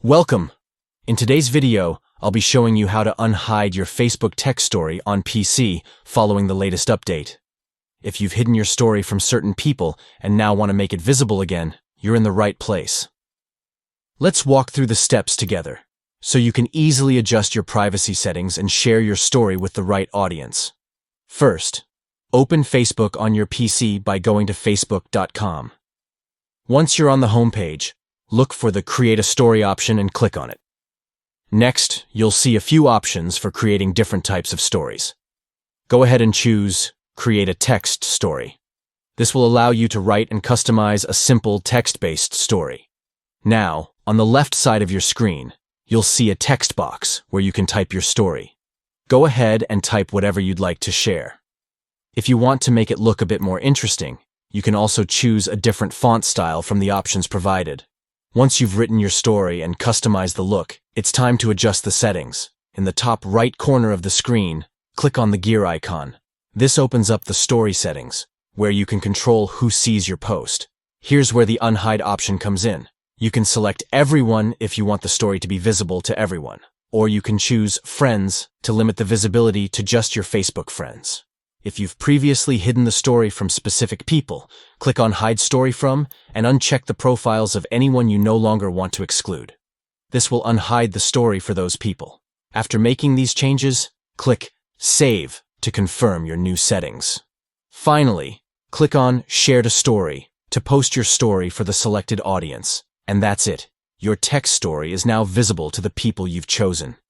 Welcome! In today's video, I'll be showing you how to unhide your Facebook text story on PC following the latest update. If you've hidden your story from certain people and now want to make it visible again, you're in the right place. Let's walk through the steps together, so you can easily adjust your privacy settings and share your story with the right audience. First, open Facebook on your PC by going to facebook.com. Once you're on the homepage, look for the Create a Story option and click on it. Next, you'll see a few options for creating different types of stories. Go ahead and choose Create a Text Story. This will allow you to write and customize a simple text-based story. Now, on the left side of your screen, you'll see a text box where you can type your story. Go ahead and type whatever you'd like to share. If you want to make it look a bit more interesting, you can also choose a different font style from the options provided. Once you've written your story and customized the look, it's time to adjust the settings. In the top right corner of the screen, click on the gear icon. This opens up the story settings, where you can control who sees your post. Here's where the Unhide option comes in. You can select Everyone if you want the story to be visible to everyone, or you can choose Friends to limit the visibility to just your Facebook friends. If you've previously hidden the story from specific people, click on Hide Story From and uncheck the profiles of anyone you no longer want to exclude. This will unhide the story for those people. After making these changes, click Save to confirm your new settings. Finally, click on Share to Story to post your story for the selected audience. And that's it. Your text story is now visible to the people you've chosen.